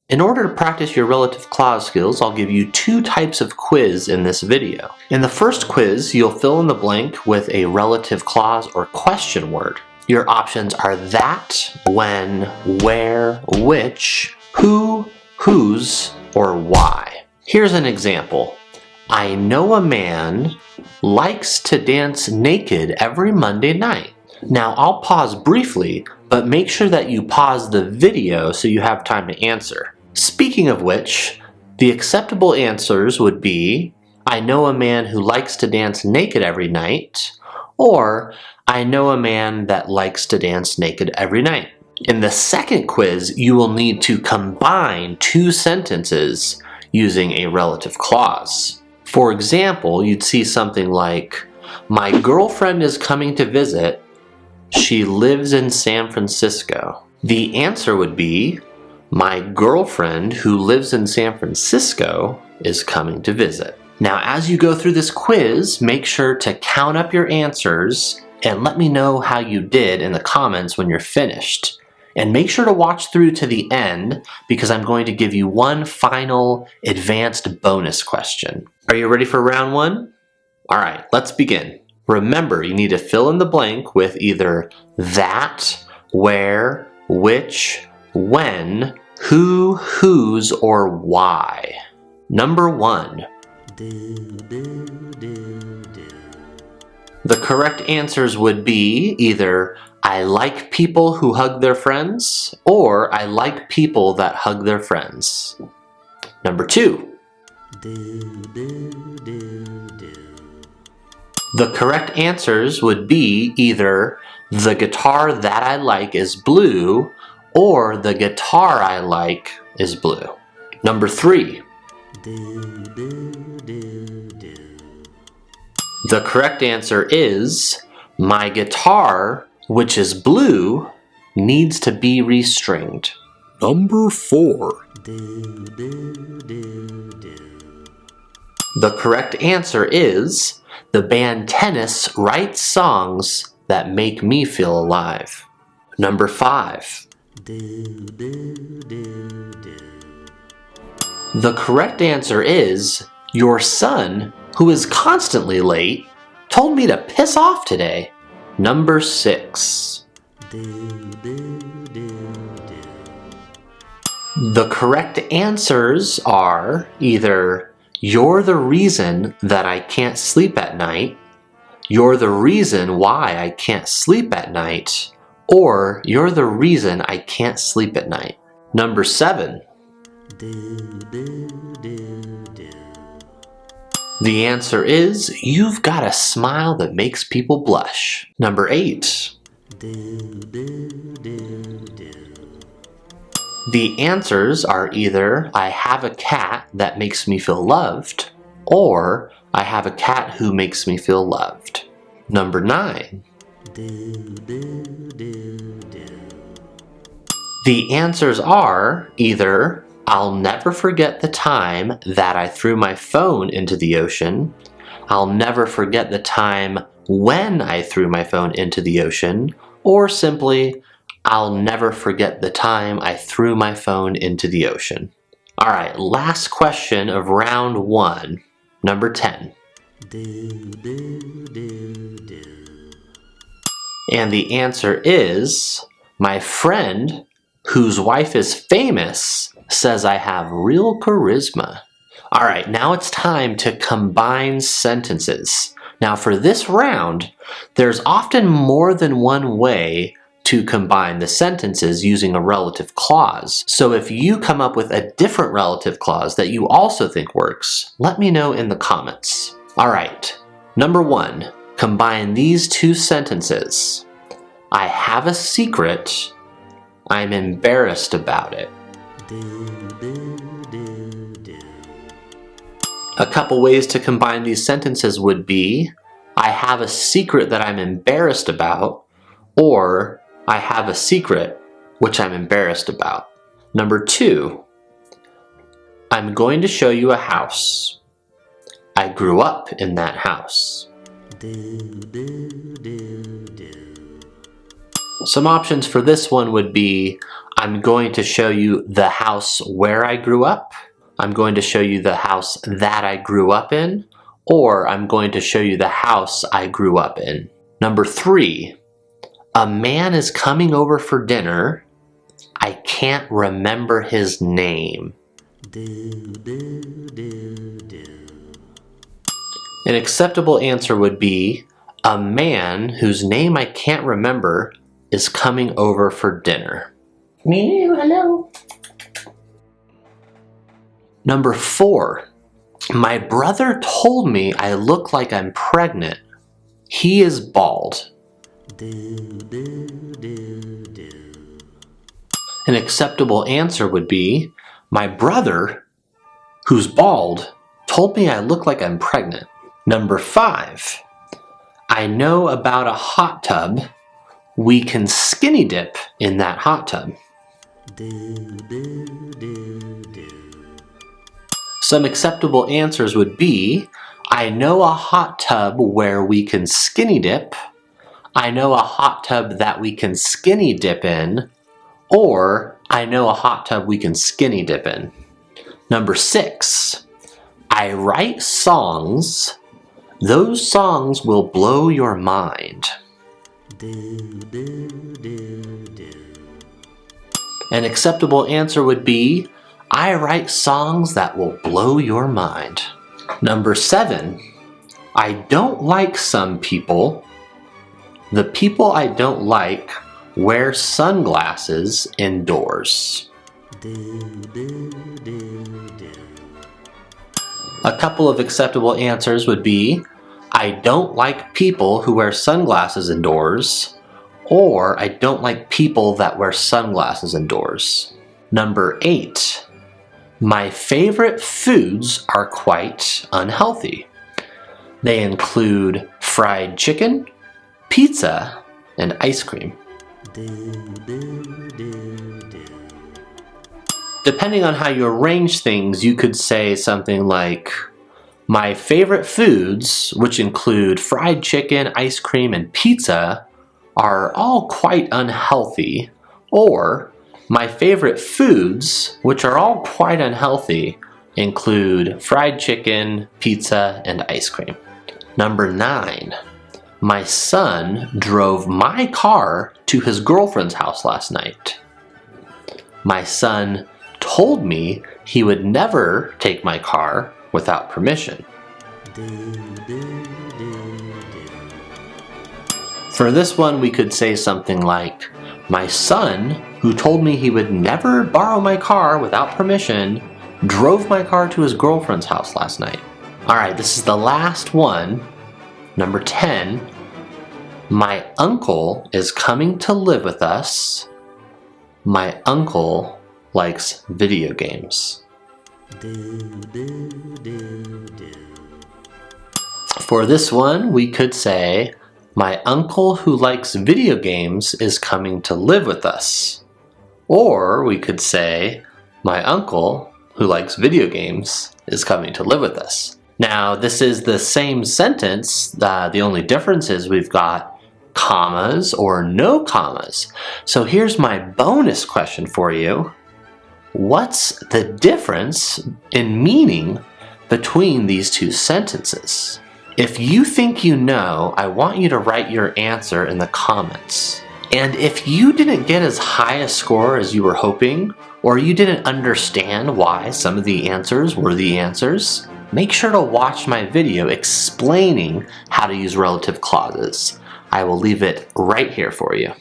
In order to practice your relative clause skills, I'll give you two types of quiz in this video. In the first quiz, you'll fill in the blank with a relative clause or question word. Your options are that, when, where, which, who, whose, or why. Here's an example. I know a man likes to dance naked every Monday night. Now I'll pause briefly, but make sure that you pause the video so you have time to answer. Speaking of which, the acceptable answers would be, I know a man who likes to dance naked every night, or I know a man that likes to dance naked every night. In the second quiz, you will need to combine two sentences using a relative clause. For example, you'd see something like, my girlfriend is coming to visit. She lives in San Francisco. The answer would be, my girlfriend who lives in San Francisco is coming to visit. Now, as you go through this quiz, make sure to count up your answers and let me know how you did in the comments when you're finished. And make sure to watch through to the end because I'm going to give you one final advanced bonus question. Are you ready for round one? All right, let's begin. Remember, you need to fill in the blank with either that, where, which, when, who, whose, or why. Number one. The correct answers would be either I like people who hug their friends or I like people that hug their friends. Number two. The correct answers would be either the guitar that I like is blue or the guitar I like is blue. Number three. The correct answer is my guitar, which is blue, needs to be restringed. Number four. The correct answer is the band Tennis writes songs that make me feel alive. Number five. The correct answer is your son, who is constantly late, told me to piss off today. Number six. The correct answers are either you're the reason that I can't sleep at night, you're the reason why I can't sleep at night, or you're the reason I can't sleep at night. Number seven. The answer is you've got a smile that makes people blush. Number eight. The answers are either I have a cat that makes me feel loved or I have a cat who makes me feel loved. Number nine. The answers are either I'll never forget the time that I threw my phone into the ocean, I'll never forget the time when I threw my phone into the ocean, or simply I'll never forget the time I threw my phone into the ocean. All right, last question of round one, number 10. And the answer is, my friend, whose wife is famous, says I have real charisma. All right, now it's time to combine sentences. Now for this round, there's often more than one way to combine the sentences using a relative clause. So if you come up with a different relative clause that you also think works, let me know in the comments. All right, number one, combine these two sentences. I have a secret, I'm embarrassed about it. A couple ways to combine these sentences would be, I have a secret that I'm embarrassed about, or I have a secret which I'm embarrassed about. Number two, I'm going to show you a house. I grew up in that house. Some options for this one would be, I'm going to show you the house where I grew up, I'm going to show you the house that I grew up in, or I'm going to show you the house I grew up in. Number 3, a man is coming over for dinner. I can't remember his name. An acceptable answer would be, a man whose name I can't remember is coming over for dinner. Hello. Number 4, my brother told me I look like I'm pregnant. He is bald. An acceptable answer would be, my brother, who's bald, told me I look like I'm pregnant. Number 5, I know about a hot tub. We can skinny dip in that hot tub. Some acceptable answers would be, I know a hot tub where we can skinny dip, I know a hot tub that we can skinny dip in, or I know a hot tub we can skinny dip in. Number 6, I write songs. Those songs will blow your mind. An acceptable answer would be, I write songs that will blow your mind. Number 7, I don't like some people. The people I don't like wear sunglasses indoors. A couple of acceptable answers would be, I don't like people who wear sunglasses indoors, or I don't like people that wear sunglasses indoors. Number 8, my favorite foods are quite unhealthy. They include fried chicken, pizza, and ice cream. Depending on how you arrange things, you could say something like, my favorite foods, which include fried chicken, ice cream, and pizza, are all quite unhealthy. Or, my favorite foods, which are all quite unhealthy, include fried chicken, pizza, and ice cream. Number 9, my son drove my car to his girlfriend's house last night. My son told me he would never take my car without permission. For this one, we could say something like, my son, who told me he would never borrow my car without permission, drove my car to his girlfriend's house last night. Alright, this is the last one. Number 10, my uncle is coming to live with us. My uncle likes video games. For this one, we could say, my uncle who likes video games is coming to live with us. Or we could say, my uncle who likes video games is coming to live with us. Now, this is the same sentence. The only difference is we've got commas or no commas. So here's my bonus question for you. What's the difference in meaning between these two sentences? If you think you know, I want you to write your answer in the comments. And if you didn't get as high a score as you were hoping, or you didn't understand why some of the answers were the answers, make sure to watch my video explaining how to use relative clauses. I will leave it right here for you.